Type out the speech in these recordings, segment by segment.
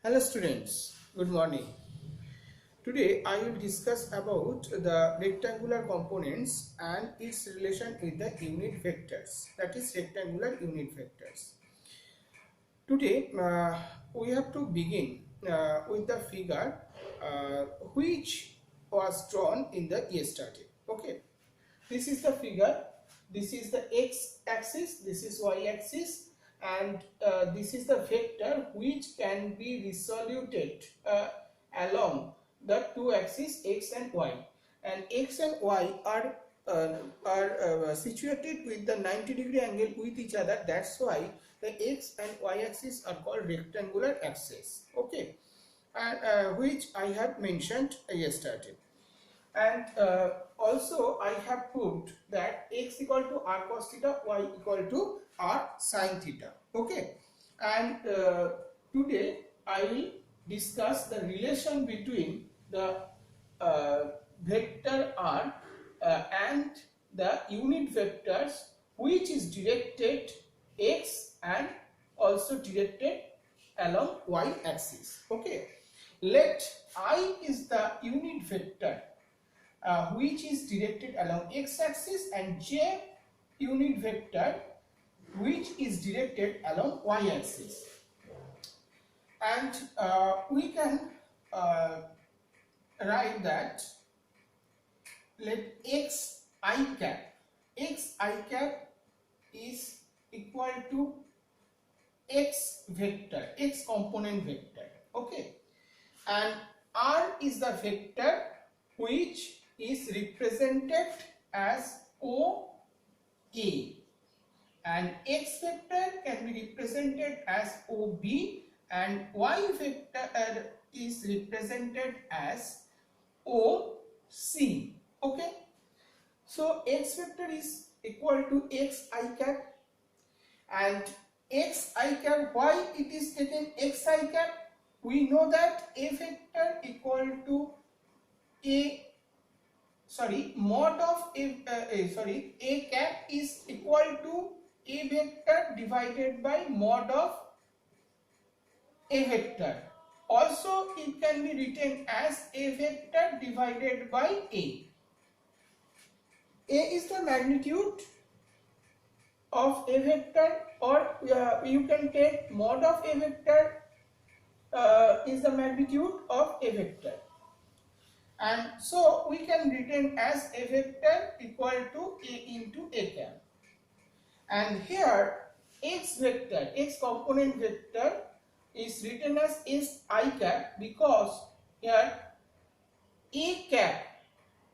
Hello students, good morning. Today I will discuss about the rectangular components and its relation with the unit vectors, that is rectangular unit vectors. Today we have to begin with the figure which was drawn in the yesterday. Okay, this is the figure. This is the x axis, this is y axis, and this is the vector which can be resoluted along the two axes x and y, and x and y are situated with the 90-degree angle with each other. That's why the x and y axis are called rectangular axis. Okay, and which I have mentioned yesterday. And also I have proved that x equal to r cos theta, y equal to r sin theta. Okay, and today I will discuss the relation between the vector r and the unit vectors which is directed x and also directed along y axis. Okay, let I is the unit vector which is directed along x axis, and j unit vector which is directed along y axis. And we can write that let x I cap is equal to x vector, x component vector. Okay, and r is the vector which is represented as OA, and x vector can be represented as OB, and y vector is represented as OC. Okay, so x vector is equal to x I cap, and x I cap, why it is taken x I cap? We know that a vector equal to mod of a cap is equal to a vector divided by mod of a vector. Also it can be written as a vector divided by a. A is the magnitude of a vector, or you can take mod of a vector is the magnitude of a vector. And so we can written as a vector equal to a into a cap. And here x vector, x component vector is written as s I cap, because here a cap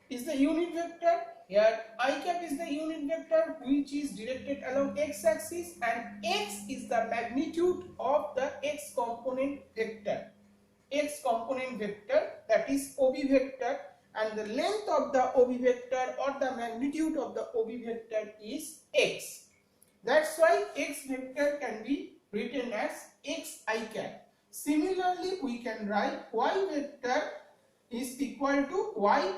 is the unit vector, here I cap is the unit vector which is directed along x axis, and x is the magnitude of the x component vector. X component vector, that is OB vector, and the length of the OB vector or the magnitude of the OB vector is x. That's why x vector can be written as x I cap. Similarly, we can write y vector is equal to y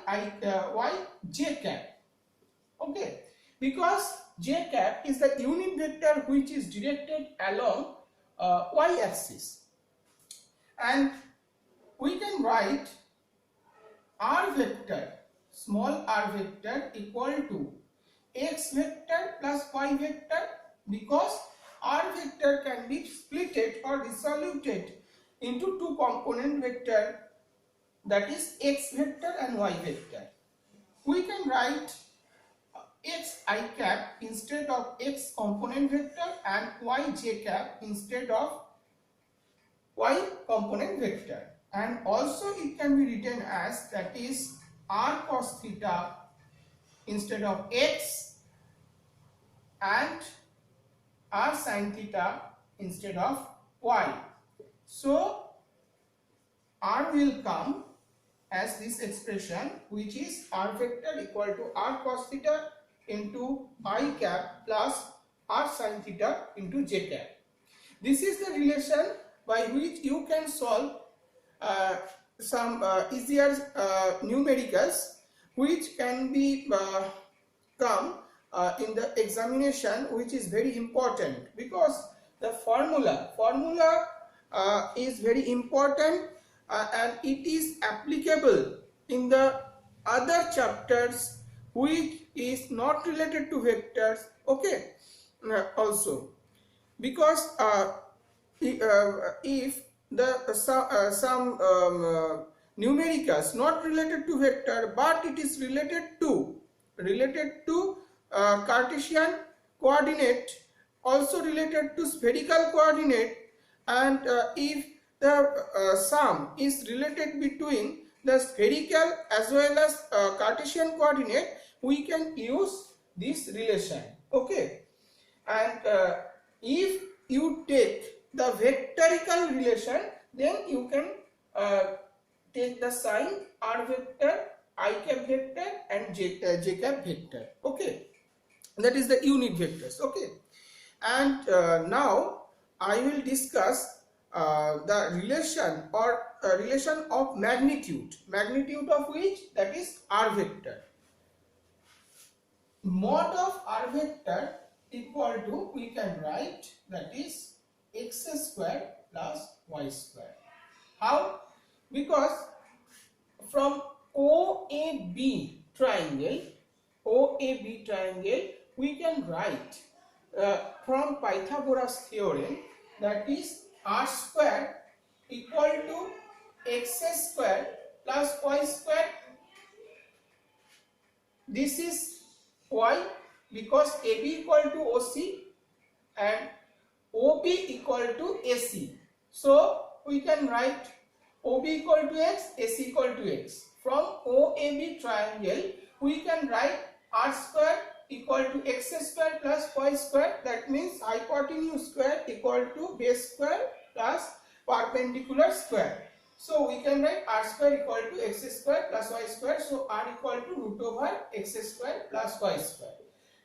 j cap. Okay, because j cap is the unit vector which is directed along y axis, and we can write r vector, small r vector, equal to x vector plus y vector, because r vector can be splitted or resoluted into two component vector, that is x vector and y vector. We can write x I cap instead of x component vector and y j cap instead of y component vector. And also it can be written as, that is r cos theta instead of x, and r sin theta instead of y. So r will come as this expression, which is r vector equal to r cos theta into I cap plus r sin theta into j cap. This is the relation by which you can solve some easier numericals which can be come in the examination, which is very important, because the formula is very important, and it is applicable in the other chapters which is not related to vectors, okay, also, because if the some numericals not related to vector but it is related to Cartesian coordinate, also related to spherical coordinate, and if the sum is related between the spherical as well as Cartesian coordinate, we can use this relation, okay. And if you take the vectorical relation, then you can take the sign r vector, I cap vector and j cap vector, okay. That is the unit vectors, okay. And now I will discuss the relation or relation of magnitude of which, that is r vector. Mod of r vector equal to, we can write, that is x square plus y square. How? Because from OAB triangle, we can write from Pythagoras theorem, that is r square equal to x square plus y square. This is why, because AB equal to OC and OB equal to AC. So we can write OB equal to X, AC equal to X. From OAB triangle, we can write r square equal to x square plus y square. That means hypotenuse square equal to base square plus perpendicular square. So we can write r square equal to x square plus y square. So r equal to root over x square plus y square.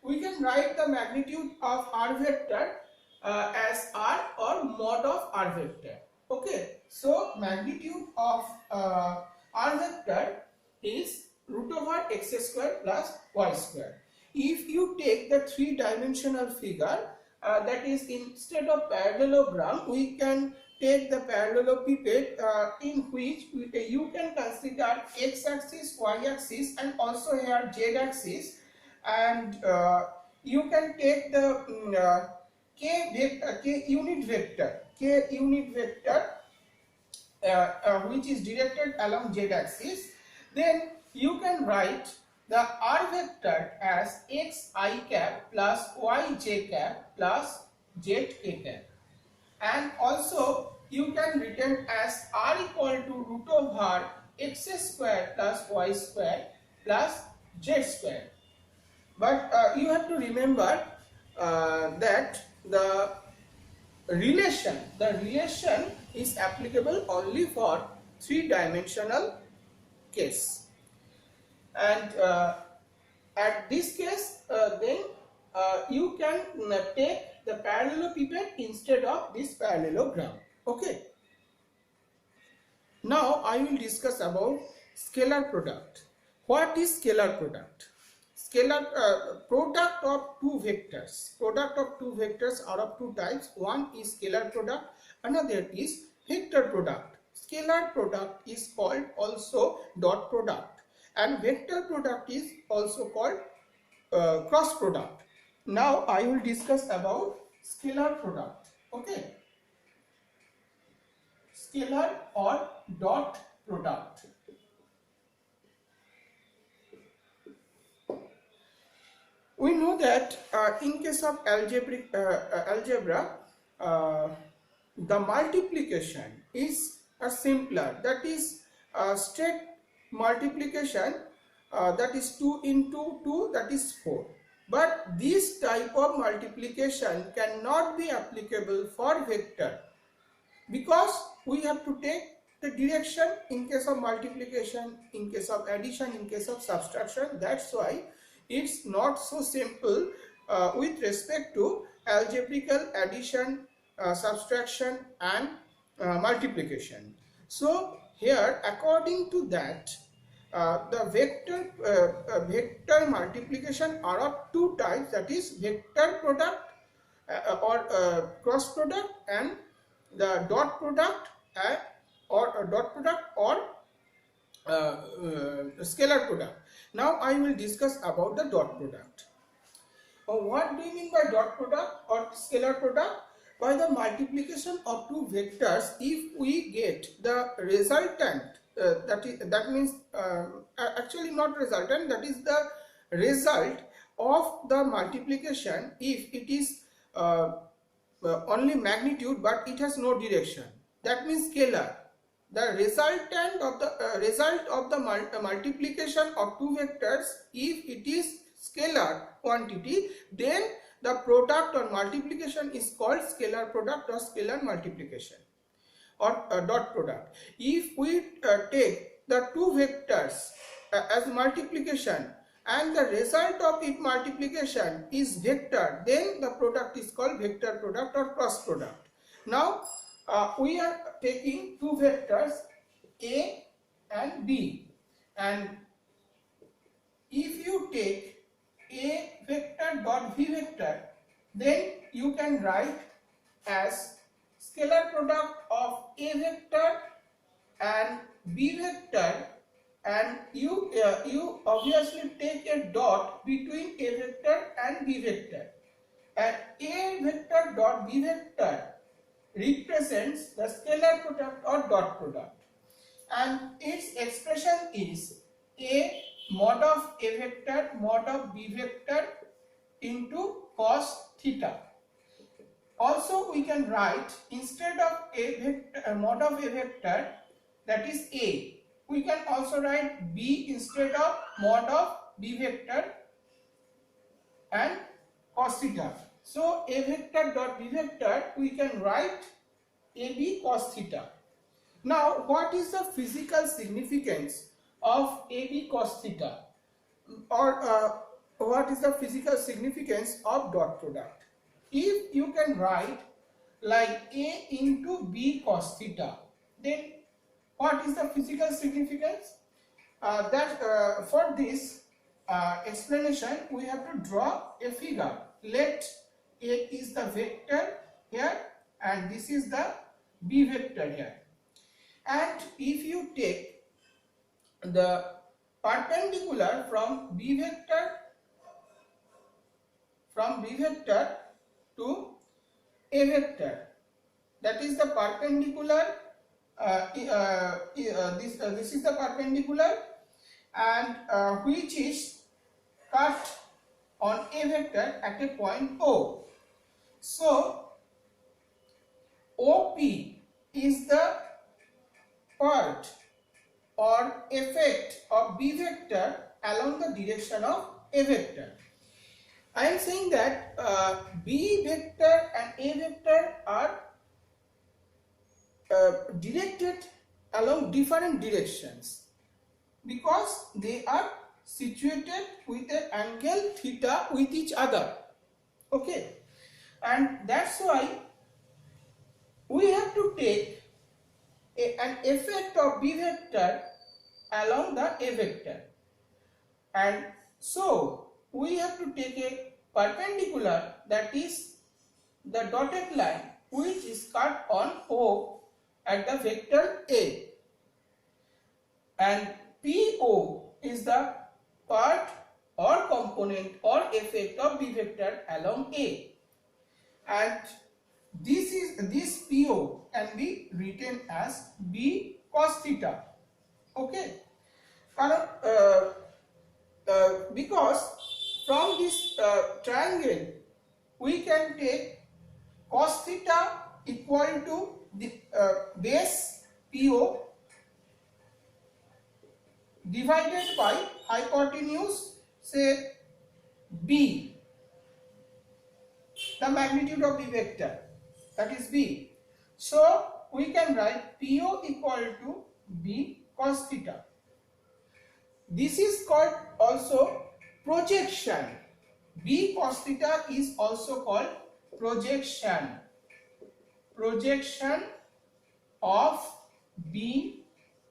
We can write the magnitude of r vector as r or mod of r vector. Okay. So magnitude of r vector is root over x square plus y square. If you take the three-dimensional figure, that is, instead of parallelogram, we can take the parallelepiped in which you can consider x-axis, y-axis and also here z-axis, and you can take the k unit vector which is directed along z-axis. Then you can write the r vector as x I cap plus y j cap plus z k cap, and also you can written as r equal to root over x square plus y square plus z square. But you have to remember that the relation is applicable only for three-dimensional case, and at this case then you can take the parallelepiped instead of this parallelogram, okay. Now I will discuss about scalar product. What is scalar product? Scalar product of two vectors are of two types. One is scalar product, another is vector product. Scalar product is called also dot product, and vector product is also called cross product. Now I will discuss about scalar product, okay. Scalar or dot product. We know that in case of algebra, the multiplication is simpler, that is straight multiplication, that is 2 into 2, that is 4. But this type of multiplication cannot be applicable for vector, because we have to take the direction in case of multiplication, in case of addition, in case of subtraction. That's why it's not so simple with respect to algebraical addition, subtraction and multiplication. So here, according to that, the vector multiplication are of two types, that is vector product or cross product and the dot product or scalar product. Now I will discuss about the dot product. What do you mean by dot product or scalar product? By the multiplication of two vectors, if we get the resultant, that means actually not resultant, that is the result of the multiplication, if it is only magnitude but it has no direction, that means scalar. The resultant of the result of the multiplication of two vectors, if it is scalar quantity, then the product or multiplication is called scalar product or scalar multiplication or dot product. If we take the two vectors as multiplication and the result of its multiplication is vector, then the product is called vector product or cross product. Now we are taking two vectors A and B, and if you take A vector dot B vector, then you can write as scalar product of A vector and B vector, and you obviously take a dot between A vector and B vector, and A vector dot B vector represents the scalar product or dot product, and its expression is A mod of A vector mod of B vector into cos theta. Also we can write, instead of A vector mod of A vector, that is A, we can also write B instead of mod of B vector and cos theta. So A vector dot B vector, we can write AB cos theta. Now what is the physical significance of AB cos theta, or what is the physical significance of dot product? If you can write like A into B cos theta, then what is the physical significance? For this explanation we have to draw a figure. Let A is the vector here and this is the B vector here, and if you take the perpendicular from B vector to A vector, that is the perpendicular, this is the perpendicular, and which is cut on A vector at a point O. So OP is the part or effect of B vector along the direction of A vector. I am saying that B vector and A vector are directed along different directions because they are situated with an angle theta with each other. Okay, and that's why we have to take an effect of B vector along the A vector, and so we have to take a perpendicular, that is the dotted line which is cut on O at the vector A, and PO is the part or component or effect of B vector along A, and this PO can be written as B cos theta. Okay, because from this triangle we can take cos theta equal to the base PO divided by hypotenuse, say B, the magnitude of B vector, that is B. So we can write PO equal to B cos theta. This is called also projection. B cos theta is also called projection. Projection of B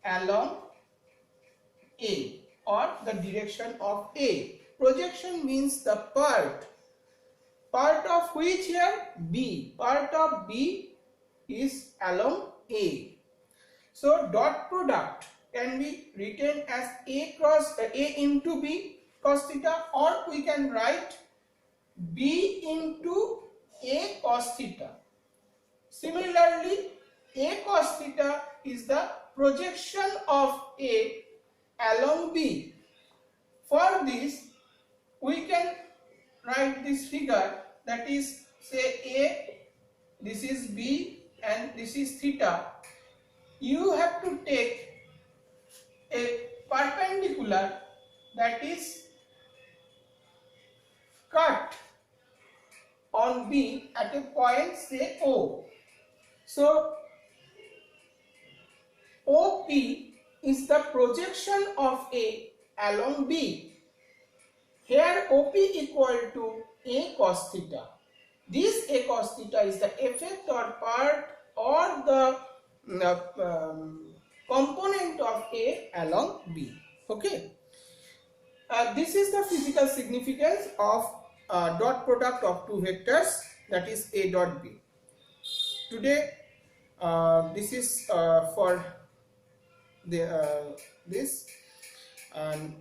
along A, or the direction of A. Projection means the part of which here? B. Part of B is along A. So dot product can be written as A cross A into B cos theta, or we can write B into A cos theta. Similarly, A cos theta is the projection of A along B. For this, we can write this figure, that is, say A, this is B and this is theta. You have to take a perpendicular that is cut on B at a point, say O. So OP is the projection of A along B. Here OP equal to A cos theta. This A cos theta is the effect or part or the component of A along B. Okay. This is the physical significance of dot product of two vectors, that is A dot B. Today this is for the this, and